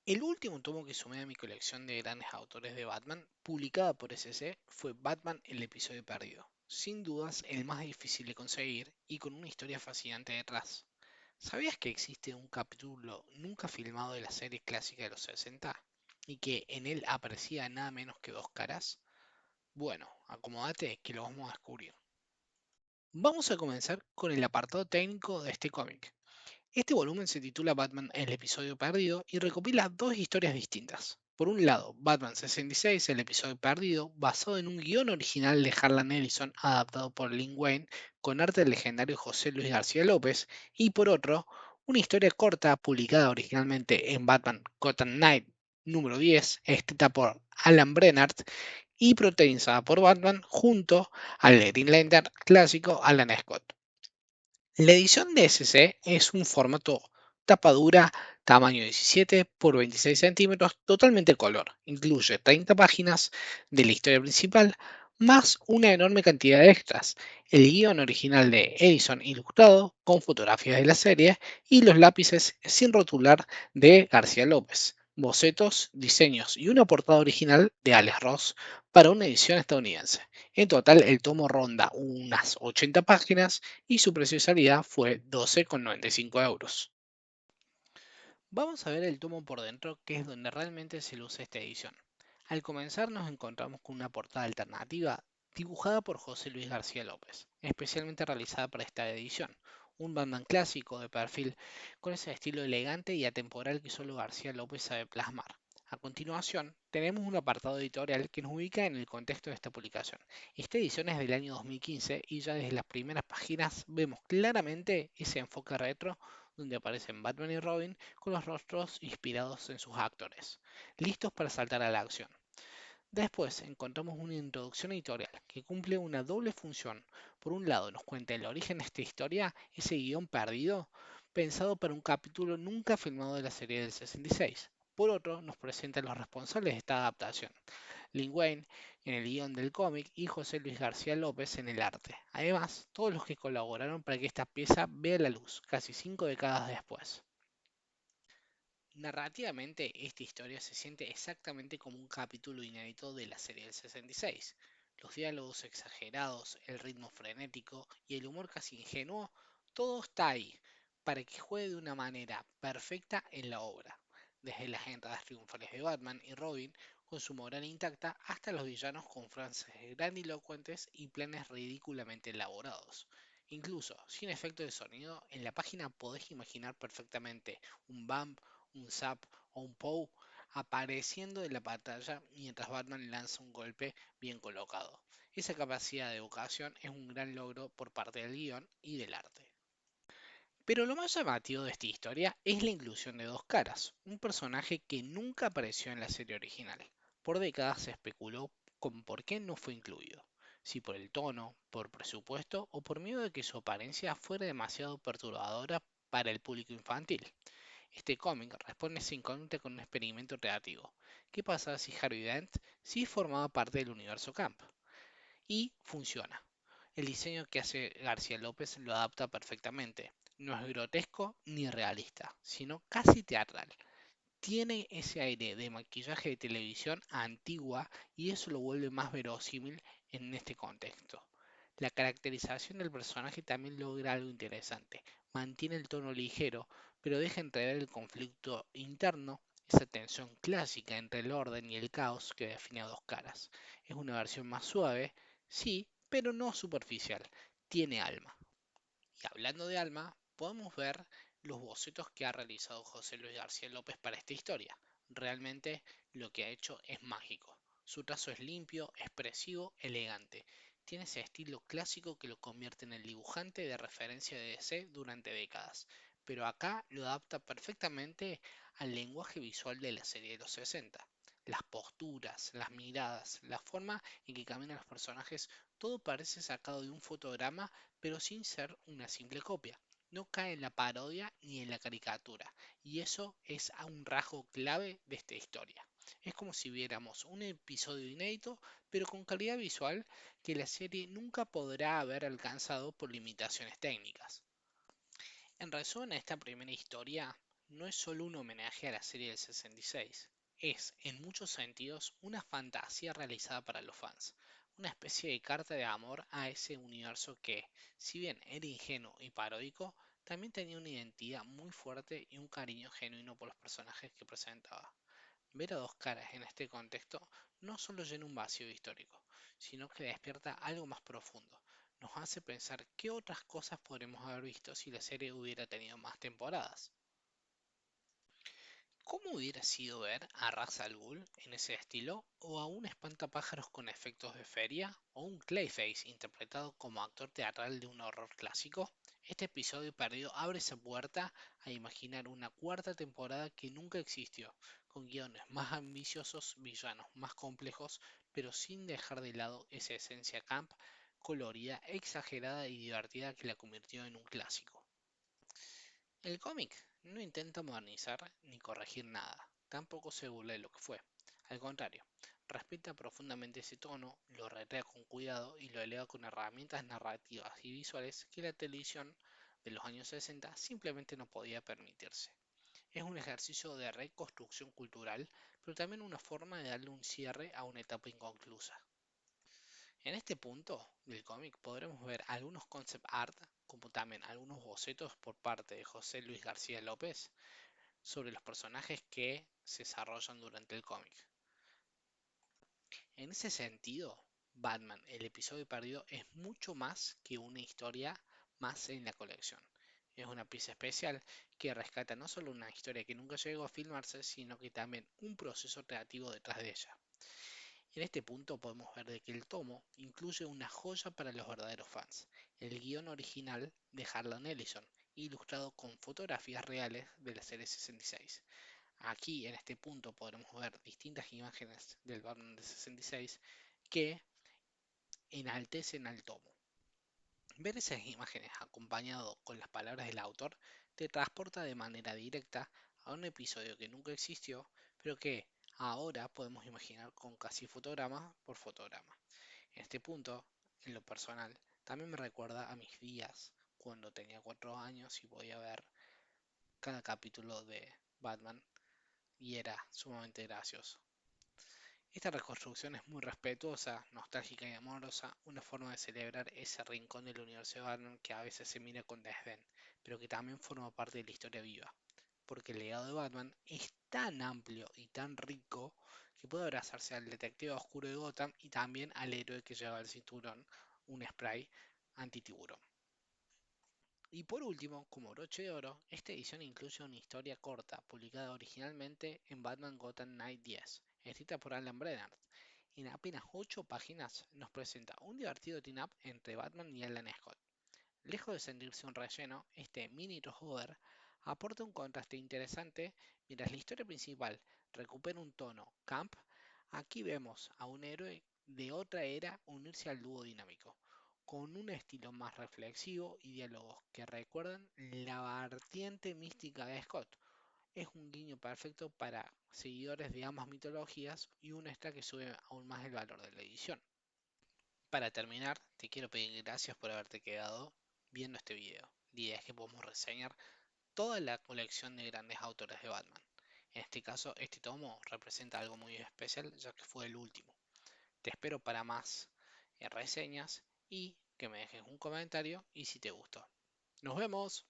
El último tomo que sumé a mi colección de grandes autores de Batman, publicada por SC, fue Batman el episodio perdido. Sin dudas, el más difícil de conseguir y con una historia fascinante detrás. ¿Sabías que existe un capítulo nunca filmado de la serie clásica de los 60? Y que en él aparecía nada menos que dos caras. Bueno, acomódate que lo vamos a descubrir. Vamos a comenzar con el apartado técnico de este cómic. Este volumen se titula Batman el episodio perdido y recopila dos historias distintas. Por un lado, Batman 66, el episodio perdido, basado en un guión original de Harlan Ellison adaptado por Lin Wayne con arte del legendario José Luis García López, y por otro, una historia corta publicada originalmente en Batman Gotham Knight número 10, escrita por Alan Brennard y protagonizada por Batman junto al Green Lantern clásico Alan Scott. La edición de SC es un formato tapa dura, tamaño 17 por 26 centímetros, totalmente color. Incluye 30 páginas de la historia principal, más una enorme cantidad de extras. El guión original de Edison ilustrado, con fotografías de la serie, y los lápices sin rotular de García López. Bocetos, diseños y una portada original de Alex Ross para una edición estadounidense. En total, el tomo ronda unas 80 páginas y su precio de salida fue 12,95 euros. Vamos a ver el tomo por dentro, que es donde realmente se luce esta edición. Al comenzar nos encontramos con una portada alternativa dibujada por José Luis García López, especialmente realizada para esta edición. Un Batman clásico de perfil con ese estilo elegante y atemporal que solo García López sabe plasmar. A continuación, tenemos un apartado editorial que nos ubica en el contexto de esta publicación. Esta edición es del año 2015 y ya desde las primeras páginas vemos claramente ese enfoque retro donde aparecen Batman y Robin con los rostros inspirados en sus actores, listos para saltar a la acción. Después encontramos una introducción editorial que cumple una doble función. Por un lado nos cuenta el origen de esta historia, ese guión perdido, pensado para un capítulo nunca filmado de la serie del 66. Por otro, nos presenta a los responsables de esta adaptación, Lin Wayne en el guión del cómic y José Luis García López en el arte. Además, todos los que colaboraron para que esta pieza vea la luz, casi 5 décadas después. Narrativamente, esta historia se siente exactamente como un capítulo inédito de la serie del 66. Los diálogos exagerados, el ritmo frenético y el humor casi ingenuo, todo está ahí para que juegue de una manera perfecta en la obra. Desde las entradas triunfales de Batman y Robin con su moral intacta hasta los villanos con frases grandilocuentes y planes ridículamente elaborados. Incluso sin efecto de sonido, en la página podés imaginar perfectamente un bump, un Zap o un Pow apareciendo en la pantalla mientras Batman lanza un golpe bien colocado. Esa capacidad de evocación es un gran logro por parte del guión y del arte. Pero lo más llamativo de esta historia es la inclusión de Dos Caras, un personaje que nunca apareció en la serie original. Por décadas se especuló con por qué no fue incluido, si por el tono, por presupuesto o por miedo de que su apariencia fuera demasiado perturbadora para el público infantil. Este cómic responde a esa incógnita con un experimento creativo. ¿Qué pasa si Harvey Dent sí formaba parte del universo Camp? Y funciona. El diseño que hace García López lo adapta perfectamente. No es grotesco ni realista, sino casi teatral. Tiene ese aire de maquillaje de televisión antigua y eso lo vuelve más verosímil en este contexto. La caracterización del personaje también logra algo interesante. Mantiene el tono ligero, pero deja entrever el conflicto interno, esa tensión clásica entre el orden y el caos que define a Dos Caras. Es una versión más suave, sí, pero no superficial. Tiene alma. Y hablando de alma, podemos ver los bocetos que ha realizado José Luis García López para esta historia. Realmente lo que ha hecho es mágico. Su trazo es limpio, expresivo, elegante. Tiene ese estilo clásico que lo convierte en el dibujante de referencia de DC durante décadas. Pero acá lo adapta perfectamente al lenguaje visual de la serie de los 60. Las posturas, las miradas, la forma en que caminan los personajes, todo parece sacado de un fotograma pero sin ser una simple copia. No cae en la parodia ni en la caricatura, y eso es a un rasgo clave de esta historia. Es como si viéramos un episodio inédito, pero con calidad visual que la serie nunca podrá haber alcanzado por limitaciones técnicas. En resumen, esta primera historia no es solo un homenaje a la serie del 66, es, en muchos sentidos, una fantasía realizada para los fans, una especie de carta de amor a ese universo que, si bien era ingenuo y paródico, también tenía una identidad muy fuerte y un cariño genuino por los personajes que presentaba. Ver a Dos Caras en este contexto no solo llena un vacío histórico, sino que despierta algo más profundo. Nos hace pensar qué otras cosas podremos haber visto si la serie hubiera tenido más temporadas. ¿Cómo hubiera sido ver a Ra's al Ghul en ese estilo? ¿O a un espantapájaros con efectos de feria? ¿O un Clayface interpretado como actor teatral de un horror clásico? Este episodio perdido abre esa puerta a imaginar una cuarta temporada que nunca existió, con guiones más ambiciosos, villanos más complejos, pero sin dejar de lado esa esencia camp, colorida, exagerada y divertida que la convirtió en un clásico. El cómic no intenta modernizar ni corregir nada, tampoco se burla de lo que fue. Al contrario, respeta profundamente ese tono, lo recrea con cuidado y lo eleva con herramientas narrativas y visuales que la televisión de los años 60 simplemente no podía permitirse. Es un ejercicio de reconstrucción cultural, pero también una forma de darle un cierre a una etapa inconclusa. En este punto del cómic podremos ver algunos concept art, como también algunos bocetos por parte de José Luis García López sobre los personajes que se desarrollan durante el cómic. En ese sentido, Batman, el episodio perdido, es mucho más que una historia más en la colección. Es una pieza especial que rescata no solo una historia que nunca llegó a filmarse, sino que también un proceso creativo detrás de ella. En este punto podemos ver de que el tomo incluye una joya para los verdaderos fans, el guión original de Harlan Ellison, ilustrado con fotografías reales de la serie 66. Aquí en este punto podremos ver distintas imágenes del Batman de 66 que enaltecen al tomo. Ver esas imágenes acompañado con las palabras del autor te transporta de manera directa a un episodio que nunca existió, pero que ahora podemos imaginar con casi fotograma por fotograma. En este punto, en lo personal, también me recuerda a mis días cuando tenía 4 años y podía ver cada capítulo de Batman y era sumamente gracioso. Esta reconstrucción es muy respetuosa, nostálgica y amorosa, una forma de celebrar ese rincón del universo de Batman que a veces se mira con desdén, pero que también forma parte de la historia viva, porque el legado de Batman es tan amplio y tan rico que puede abrazarse al detective oscuro de Gotham y también al héroe que lleva el cinturón, un spray antitiburón. Y por último, como broche de oro, esta edición incluye una historia corta, publicada originalmente en Batman Gotham Knight 10, escrita por Alan Brennan. En apenas 8 páginas nos presenta un divertido team-up entre Batman y Alan Scott. Lejos de sentirse un relleno, este mini crossover aporta un contraste interesante mientras la historia principal recupera un tono camp. Aquí vemos a un héroe de otra era unirse al dúo dinámico, con un estilo más reflexivo y diálogos que recuerdan la vertiente mística de Scott. Es un guiño perfecto para seguidores de ambas mitologías y un extra que sube aún más el valor de la edición. Para terminar, te quiero pedir gracias por haberte quedado viendo este video. La idea es que podamos reseñar toda la colección de grandes autores de Batman. En este caso, este tomo representa algo muy especial ya que fue el último. Te espero para más reseñas y que me dejes un comentario y si te gustó. ¡Nos vemos!